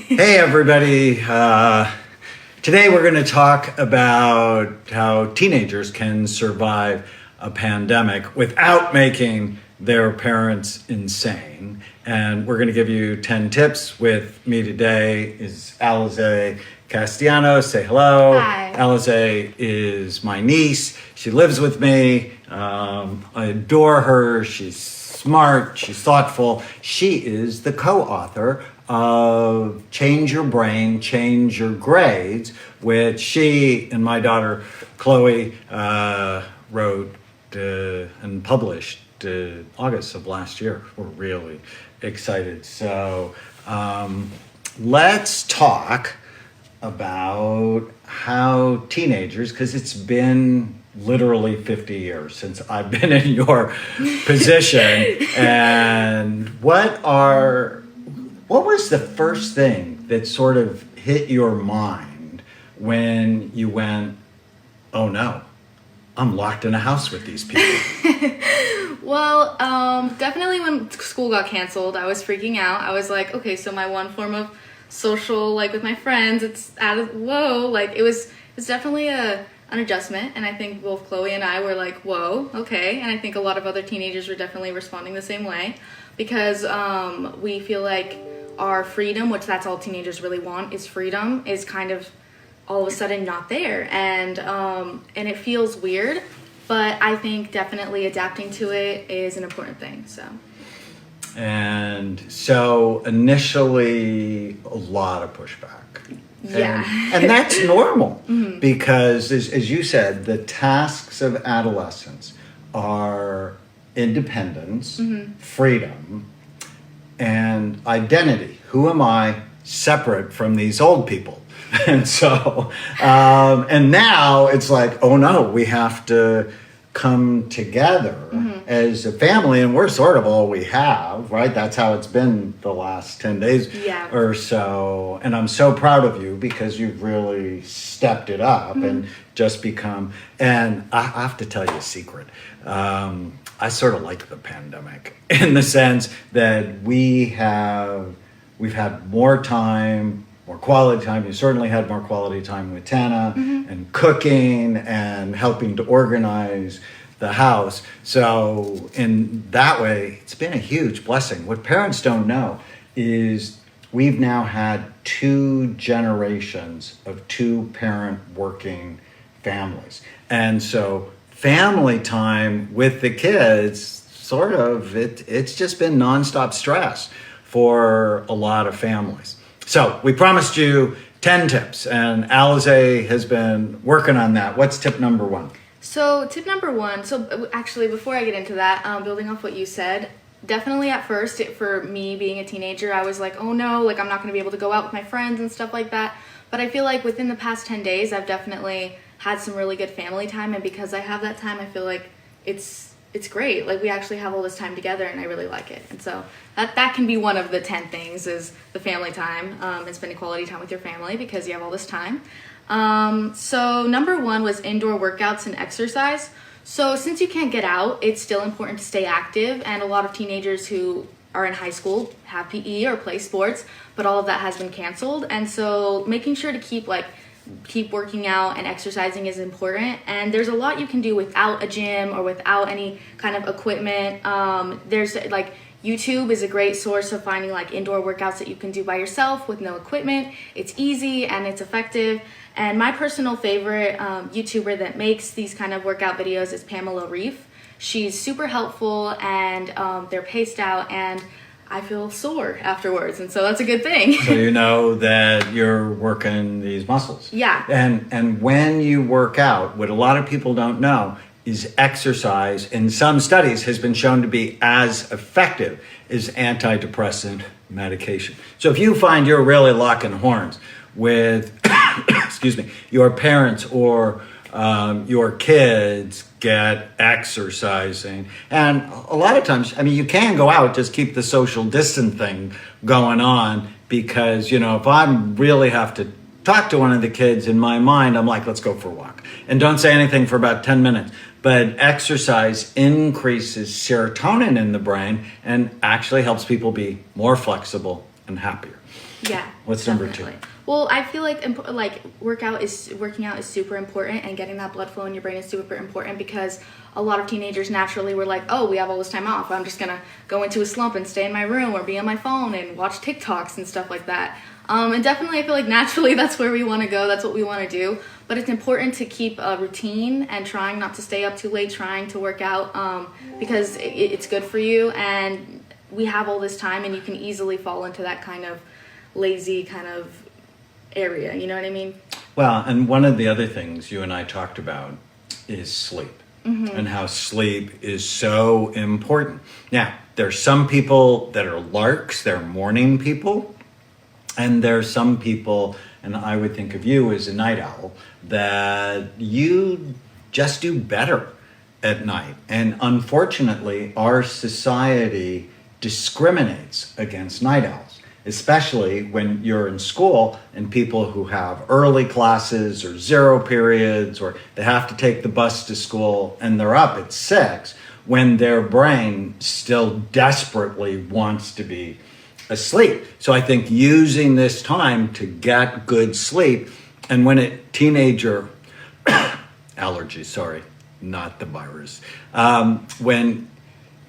Hey everybody, today we're going to talk about how teenagers can survive a pandemic without making their parents insane. And we're going to give you 10 tips. With me today is Alize Castellanos. Say hello. Hi. Alize is my niece. She lives with me. I adore her. She's smart. She's thoughtful. She is the co-author of Change Your Brain, Change Your Grades, which she and my daughter Chloe wrote and published August of last year. We're really excited. So let's talk about how teenagers, because it's been literally 50 years since I've been in your position, and what was the first thing that sort of hit your mind when you went, oh no, I'm locked in a house with these people? Well, definitely when school got canceled, I was freaking out. I was like, okay, so my one form of social, like with my friends, it's out of, whoa, like it's definitely an adjustment. And I think both Chloe and I were like, whoa, okay. And I think a lot of other teenagers were definitely responding the same way because we feel like our freedom, which that's all teenagers really want, is freedom, is kind of all of a sudden not there. And it feels weird, but I think definitely adapting to it is an important thing, so. And so initially, a lot of pushback. Yeah. And that's normal because, as you said, the tasks of adolescence are independence, freedom, and identity. Who am I separate from these old people? And so, and now it's like, oh no, we have to come together as a family, and we're sort of all we have, right? That's how it's been the last 10 days or so. And I'm so proud of you because you've really stepped it up and just become, and I have to tell you a secret. I sort of like the pandemic in the sense that we've had more time, more quality time. You certainly had more quality time with Tana and cooking and helping to organize the house. So in that way, it's been a huge blessing. What parents don't know is we've now had 2 generations of 2-parent working families. And so family time with the kids, sort of, it's just been nonstop stress for a lot of families. So we promised you 10 tips, and Alize has been working on that. What's tip number 1? So tip number 1, so actually before I get into that, building off what you said, definitely at first, for me being a teenager, I was like, oh no, like I'm not going to be able to go out with my friends and stuff like that. But I feel like within the past 10 days, I've definitely had some really good family time, and because I have that time, I feel like it's great. Like we actually have all this time together, and I really like it. And so that can be one of the 10 things is the family time and spending quality time with your family because you have all this time. So number 1 was indoor workouts and exercise. So since you can't get out, it's still important to stay active, and a lot of teenagers who are in high school have PE or play sports, but all of that has been canceled. And so making sure to keep working out and exercising is important. And there's a lot you can do without a gym or without any kind of equipment. There's like YouTube is a great source of finding like indoor workouts that you can do by yourself with no equipment. It's easy and it's effective. And my personal favorite YouTuber that makes these kind of workout videos is Pamela Reif. She's super helpful, and they're paced out, and I feel sore afterwards, and so that's a good thing. So you know that you're working these muscles. Yeah. And when you work out, what a lot of people don't know is exercise, in some studies, has been shown to be as effective as antidepressant medication. So if you find you're really locking horns with, excuse me, your parents or your kids get exercising. And a lot of times, I mean, you can go out, just keep the social distance thing going on, because, you know, if I really have to talk to one of the kids, in my mind, I'm like, let's go for a walk. And don't say anything for about 10 minutes. But exercise increases serotonin in the brain and actually helps people be more flexible and happier. Yeah. What's definitely. number 2? Well, I feel like working out is super important, and getting that blood flow in your brain is super important, because a lot of teenagers naturally were like, oh, we have all this time off, I'm just gonna go into a slump and stay in my room or be on my phone and watch TikToks and stuff like that. And definitely I feel like naturally that's where we want to go, that's what we want to do, but it's important to keep a routine and trying not to stay up too late trying to work out, because it's good for you, and we have all this time, and you can easily fall into that kind of lazy kind of area, you know what I mean? Well, and one of the other things you and I talked about is sleep, and how sleep is so important. Now, there's some people that are larks, they're morning people, and there's some people, and I would think of you as a night owl, that you just do better at night. And unfortunately, our society discriminates against night owls, especially when you're in school and people who have early classes or 0 periods, or they have to take the bus to school and they're up at 6 when their brain still desperately wants to be asleep. So I think using this time to get good sleep, and when a teenager, allergies, sorry, not the virus, when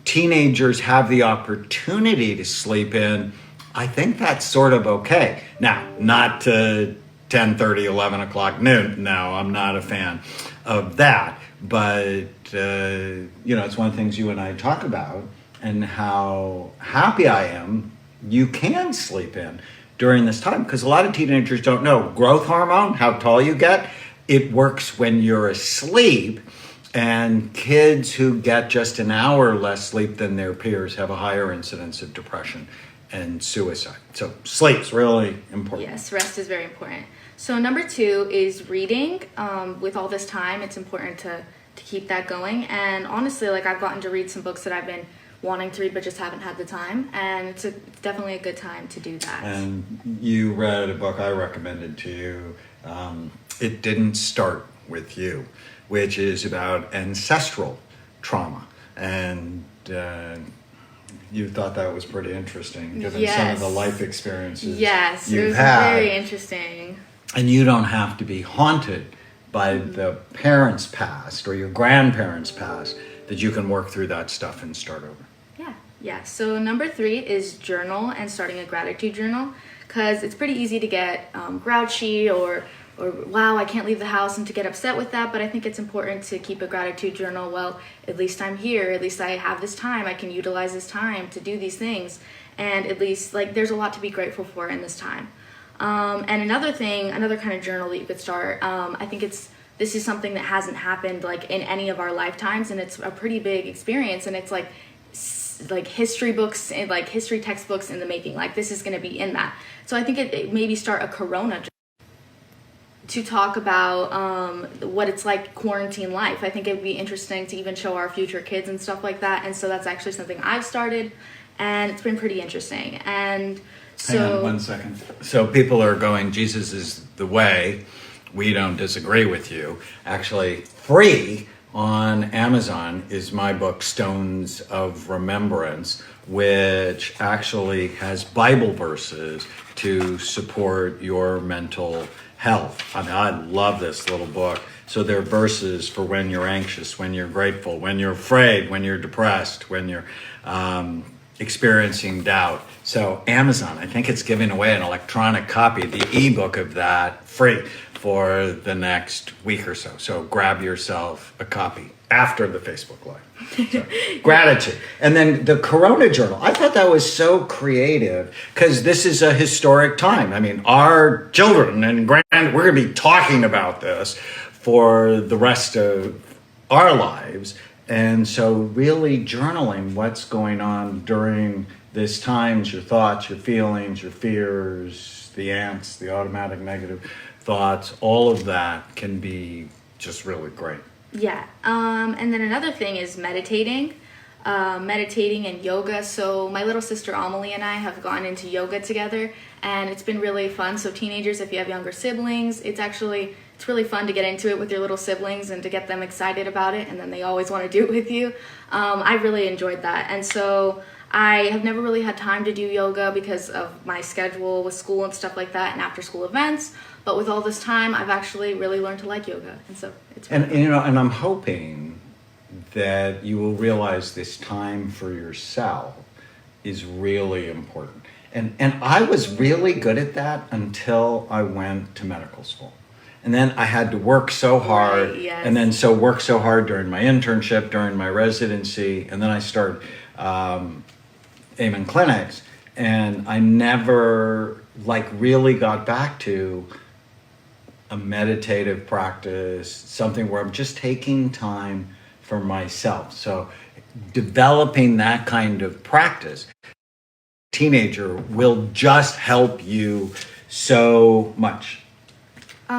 teenagers have the opportunity to sleep in, I think that's sort of okay. Now, not to 10:30, 11 o'clock noon. No, I'm not a fan of that. But, it's one of the things you and I talk about, and how happy I am you can sleep in during this time. Because a lot of teenagers don't know growth hormone, how tall you get, it works when you're asleep. And kids who get just an hour less sleep than their peers have a higher incidence of depression and suicide. So sleep's really important. Yes, rest is very important. So number 2 is reading. With all this time, it's important to keep that going. And honestly, I've gotten to read some books that I've been wanting to read but just haven't had the time, and it's definitely a good time to do that. And you read a book I recommended to you, It Didn't Start With You, which is about ancestral trauma. And you thought that was pretty interesting, given some of the life experiences Yes, you've it was had. very interesting. And you don't have to be haunted by the parents' past or your grandparents' past, that you can work through that stuff and start over. Yeah. So number 3 is journal, and starting a gratitude journal, because it's pretty easy to get grouchy or wow, I can't leave the house, and to get upset with that. But I think it's important to keep a gratitude journal. Well, at least I'm here. At least I have this time. I can utilize this time to do these things. And at least there's a lot to be grateful for in this time. And another kind of journal that you could start, I think this is something that hasn't happened in any of our lifetimes, and it's a pretty big experience, and it's history books and history textbooks in the making. This is going to be in that. So I think it maybe start a Corona to talk about what it's like quarantine life. I think it'd be interesting to even show our future kids and stuff like that. And so that's actually something I've started, and it's been pretty interesting. And so, hang on 1 second. So people are going, Jesus is the way. We don't disagree with you. Actually, free on Amazon is my book, Stones of Remembrance, which actually has Bible verses to support your mental health. I mean, I love this little book. So there are verses for when you're anxious, when you're grateful, when you're afraid, when you're depressed, when you're experiencing doubt. So Amazon, I think it's giving away an electronic copy, the ebook of that, free for the next week or so. So grab yourself a copy after the Facebook Live. So, gratitude. And then the Corona Journal. I thought that was so creative, because this is a historic time. I mean, our children and we're going to be talking about this for the rest of our lives. And so really journaling what's going on during this time, your thoughts, your feelings, your fears, the ants, the automatic negative thoughts, all of that can be just really great. Yeah. And then another thing is meditating. Meditating and yoga. So my little sister Amelie and I have gone into yoga together, and it's been really fun. So teenagers, if you have younger siblings, it's really fun to get into it with your little siblings and to get them excited about it, and then they always want to do it with you. I really enjoyed that. And so I have never really had time to do yoga because of my schedule with school and stuff like that and after school events. But with all this time, I've actually really learned to like yoga. And so it's And you know, and I'm hoping that you will realize this time for yourself is really important. And I was really good at that until I went to medical school. And then I had to work so hard, Right, yes. and then work so hard during my internship, during my residency, and then I started aiming clinics, and I never like really got back to a meditative practice, something where I'm just taking time for myself. So developing that kind of practice, teenager, will just help you so much.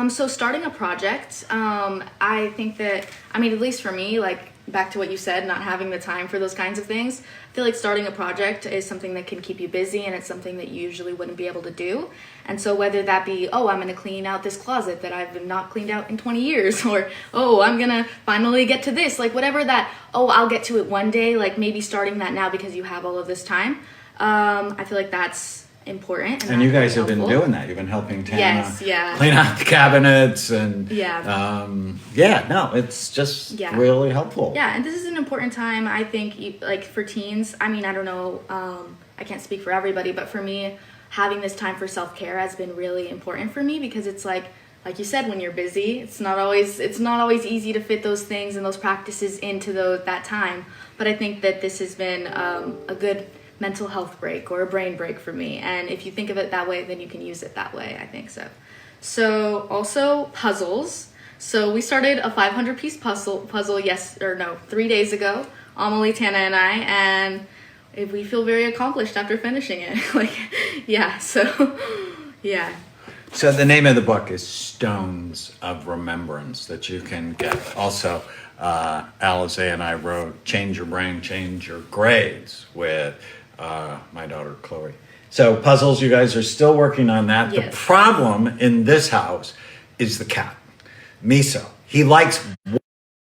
So starting a project, I think that, I mean, at least for me, like back to what you said, not having the time for those kinds of things, I feel like starting a project is something that can keep you busy, and it's something that you usually wouldn't be able to do. And so whether that be, oh, I'm going to clean out this closet that I've not cleaned out in 20 years, or, oh, I'm going to finally get to this, like whatever that, oh, I'll get to it one day, like maybe starting that now because you have all of this time. I feel like that's important. And you guys have been doing that. You've been helping Tana clean out the cabinets and no, it's just really helpful. Yeah, and this is an important time, I think, like for teens. I mean, I don't know, I can't speak for everybody, but for me, having this time for self-care has been really important for me, because it's like you said, when you're busy, it's not always easy to fit those things and those practices into that time. But I think that this has been a good mental health break or a brain break for me, and if you think of it that way, then you can use it that way. I think so. So also puzzles. So we started a 500-piece puzzle 3 days ago, Amelie, Tana, and I, and we feel very accomplished after finishing it. So the name of the book is Stones of Remembrance, that you can get. Also, Alize and I wrote Change Your Brain, Change Your Grades with my daughter Chloe. So puzzles, you guys are still working on that. Yes. The problem in this house is the cat, Miso. He likes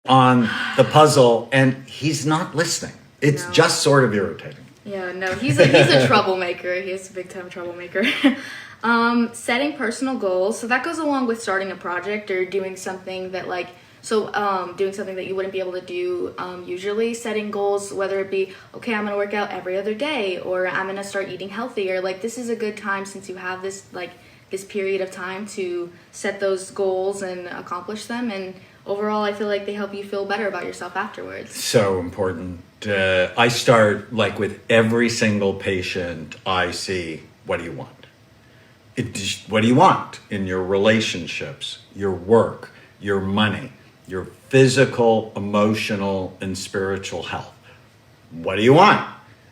on the puzzle and he's not listening. It's just sort of irritating. Yeah, no, he's a troublemaker. He's a big time troublemaker. Setting personal goals. So that goes along with starting a project or doing something that doing something that you wouldn't be able to do usually. Setting goals, whether it be, okay, I'm going to work out every other day, or I'm going to start eating healthier. Like, this is a good time, since you have this period of time to set those goals and accomplish them. And overall, I feel like they help you feel better about yourself afterwards. So important. I start with every single patient I see, what do you want? What do you want in your relationships, your work, your money, your physical, emotional, and spiritual health? What do you want?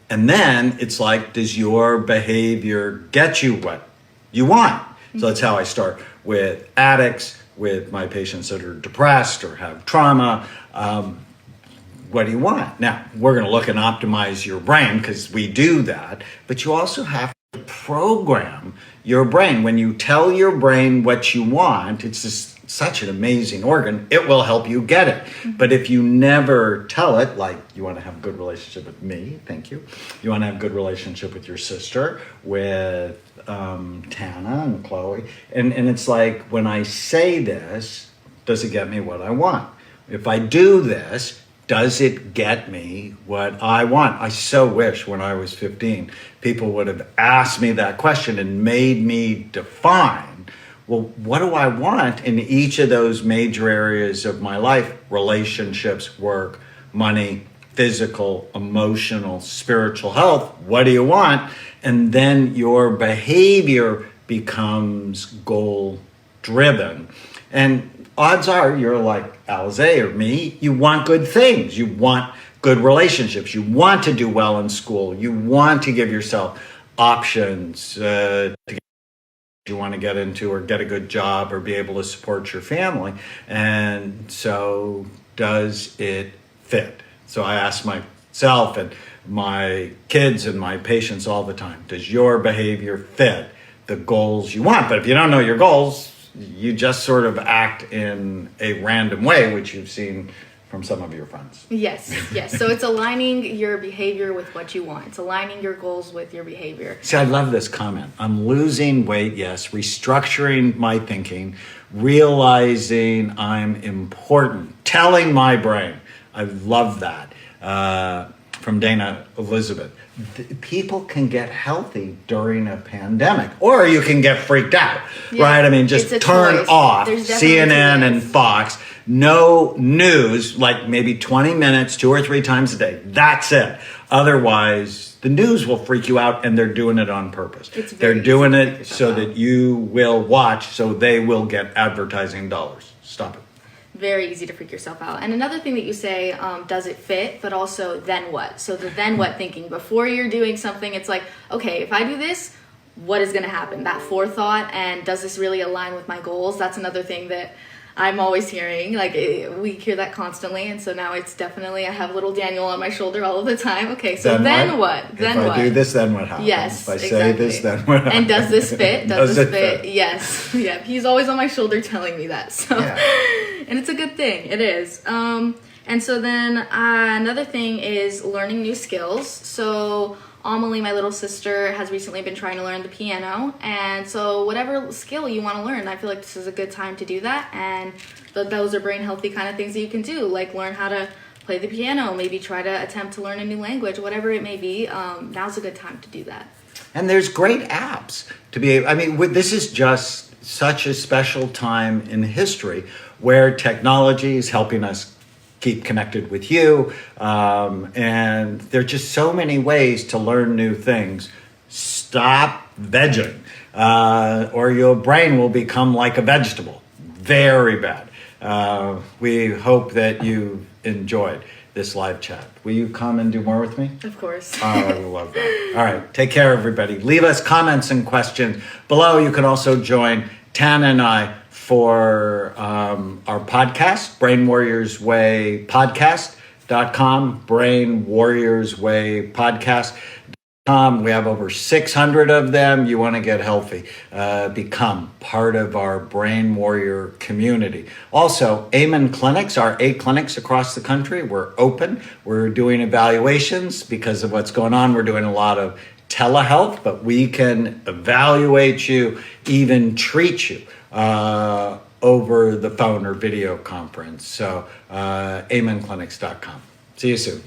And then it's like, does your behavior get you what you want? So that's how I start with addicts, with my patients that are depressed or have trauma. What do you want? Now, we're going to look and optimize your brain, because we do that, but you also have to program your brain. When you tell your brain what you want, it's just such an amazing organ, it will help you get it. But if you never tell it, like you want to have a good relationship with me, thank you. You want to have a good relationship with your sister, with Tana and Chloe. And it's like, when I say this, does it get me what I want? If I do this, does it get me what I want? I so wish when I was 15, people would have asked me that question and made me define, well, what do I want in each of those major areas of my life? Relationships, work, money, physical, emotional, spiritual health. What do you want? And then your behavior becomes goal driven. And odds are you're like Alize or me, you want good things. You want good relationships. You want to do well in school. You want to give yourself options you want to get into, or get a good job, or be able to support your family. And so, does it fit? So I ask myself and my kids and my patients all the time, does your behavior fit the goals you want? But if you don't know your goals, you just sort of act in a random way, which you've seen from some of your friends. Yes, yes. So it's aligning your behavior with what you want. It's aligning your goals with your behavior. See, I love this comment. I'm losing weight, yes, restructuring my thinking, realizing I'm important, telling my brain. I love that. From Dana Elizabeth. People can get healthy during a pandemic, or you can get freaked out, right? I mean, just turn choice. off There's definitely CNN and choice. Fox. No news, like maybe 20 minutes, 2 or 3 times a day. That's it. Otherwise, the news will freak you out, and they're doing it on purpose. It's They're very doing easy to freak it yourself so out. that you will watch, so they will get advertising dollars. Stop it. Very easy to freak yourself out. And another thing that you say, does it fit? But also, then what? So the then what thinking. Before you're doing something, it's like, okay, if I do this, what is going to happen? That forethought, and does this really align with my goals? That's another thing that I'm always hearing. Like, we hear that constantly. And so now it's definitely, I have little Daniel on my shoulder all of the time. Okay, so then what? Then if what? I do this, then what happens? Yes, If I say exactly. this, then what happens? And does this fit? Does this it fit? Yes. Yeah. He's always on my shoulder telling me that. So, Yeah. and it's a good thing. It is. And so then another thing is learning new skills. So Amelie, my little sister, has recently been trying to learn the piano. And so whatever skill you want to learn, I feel like this is a good time to do that. And those are brain healthy kind of things that you can do, like learn how to play the piano, maybe try to attempt to learn a new language, whatever it may be. Now's a good time to do that. And there's great apps to be, I mean, this is just such a special time in history where technology is helping us keep connected with you. And there are just so many ways to learn new things. Stop vegging, or your brain will become like a vegetable. Very bad. We hope that you enjoyed this live chat. Will you come and do more with me? Of course. I love that. All right. Take care, everybody. Leave us comments and questions below. You can also join Tana and I for our podcast, Brain Warriors Way Podcast.com, Brain Warriors Way Podcast.com. We have over 600 of them. You want to get healthy. Become part of our Brain Warrior community. Also, Amen Clinics, our 8 clinics across the country, we're open. We're doing evaluations because of what's going on. We're doing a lot of telehealth, but we can evaluate you, even treat you over the phone or video conference. So, amenclinics.com. See you soon.